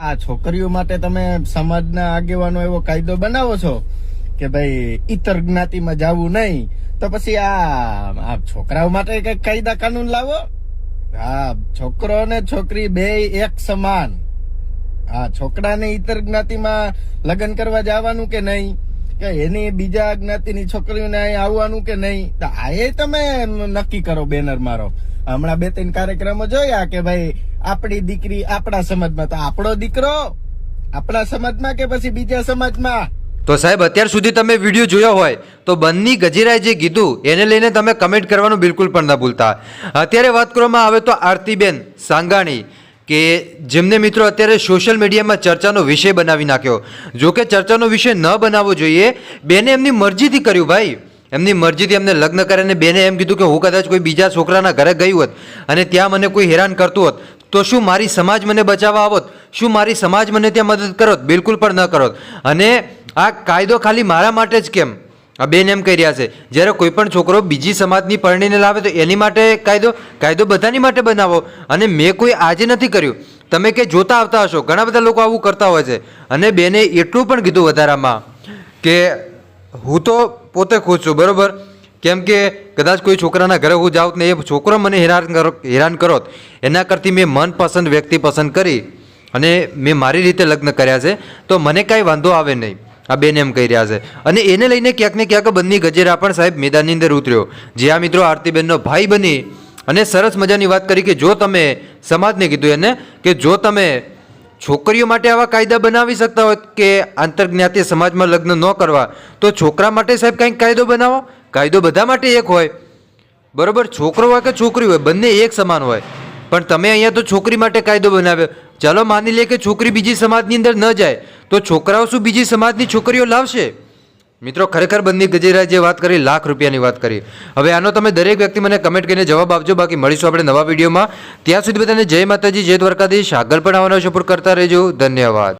આ છોકરીઓ માટે તમે સમાજના આગેવાનો એવો કાયદો બનાવો છો કે ભાઈ ઇતર જ્ઞાતિમાં જવું નહીં, તો પછી આ છોકરાઓ માટે કઈક કાયદા કાનૂન લાવો. હા, છોકરો અને છોકરી બે એક સમાન. હા, છોકરાને ઇતર જ્ઞાતિમાં લગ્ન કરવા જવાનું કે નહીં, કે એની બીજા જ્ઞાતિની છોકરીઓને અહીં આવવાનું કે નહીં, તો આ એ તમે નક્કી કરો, બેનર મારો. હમણાં 2-3 કાર્યક્રમો જોયા કે ભાઈ આપણી દીકરી આપણા સમાજમાં, તો આપણો દીકરો આપણા સમાજમાં કે પછી બીજા સમાજમાં. તો સાહેબ, અત્યાર સુધી તમે વિડીયો જોયો હોય તો બન્ની ગજેરાએ જે કીધું એને લઈને તમે કમેન્ટ કરવાનું બિલકુલ પણ ના ભૂલતા. અત્યારે વાત કરવામાં આવે તો આરતીબેન સાંગાણી કે જેમને મિત્રો અત્યારે સોશિયલ મીડિયામાં ચર્ચાનો વિષય બનાવી નાખ્યો. જો કે ચર્ચાનો વિષય ન બનાવવો જોઈએ, બેને એમની મરજીથી કર્યું ભાઈ, એમની મરજીથી એમને લગ્ન કરે અને બેને એમ કીધું કે હું કદાચ કોઈ બીજા છોકરાના ઘરે ગઈ હોત અને ત્યાં મને કોઈ હેરાન કરતું હોત તો શું મારી સમાજ મને બચાવવા આવત? શું મારી સમાજ મને ત્યાં મદદ કરત? બિલકુલ પણ ન કરત. અને આ કાયદો ખાલી મારા માટે જ કેમ? આ બેન એમ કહી રહ્યા છે જ્યારે કોઈ પણ છોકરો બીજી સમાજની પરણીને લાવે તો એની માટે કાયદો બધાની માટે બનાવો. અને મેં કોઈ આજે નથી કર્યું, તમે કે જોતા આવતા હશો, ઘણા બધા લોકો આવું કરતા હોય છે. અને બેને એટલું પણ કીધું વધારામાં કે હું તો પોતે ખુશ છું, બરાબર, કેમ કે કદાચ કોઈ છોકરાના ઘરે હું જાઉં ને એ છોકરો મને હેરાન કરોત એના કરતી મેં મનપસંદ વ્યક્તિ પસંદ કરી અને મેં મારી રીતે લગ્ન કર્યા છે, તો મને કાંઈ વાંધો આવે નહીં. આ બેન એમ કહી રહ્યા છે. અને એને લઈને ક્યાંક ને ક્યાંક બન્ની ગજેરા પણ સાહેબ મેદાનની અંદર ઉતર્યો. જે આ મિત્રો આરતીબેનનો ભાઈ બની અને સરસ મજાની વાત કરી કે જો તમે સમાજને કીધું એને કે જો તમે છોકરીઓ માટે આવા કાયદા બનાવી શકતા હોય કે આંતરજ્ઞાતીય સમાજમાં લગ્ન ન કરવા, તો છોકરા માટે સાહેબ કંઈક કાયદો બનાવો. કાયદો બધા માટે એક હોય, બરાબર, છોકરો હોય કે છોકરી હોય બંને એક સમાન હોય. પણ તમે અહીંયા તો છોકરી માટે કાયદો બનાવ્યો. ચાલો માની લે કે છોકરી બીજી સમાજની અંદર ન જાય, તો છોકરાઓ શું બીજી સમાજની છોકરીઓ લાવશે? મિત્રો, ખરેખર બન્ની ગજેરાએ જે વાત કરી, લાખ રૂપિયાની વાત કરી. હવે આનો તમે દરેક વ્યક્તિ મને કમેન્ટ કરીને જવાબ આપજો. બાકી મળીશું આપણે નવા વિડીયોમાં. ત્યાં સુધી બધાને જય માતાજી, જય દ્વારકાધીશ. આગળ પણ આવવાનો સપોર્ટ કરતા રહેજો. ધન્યવાદ.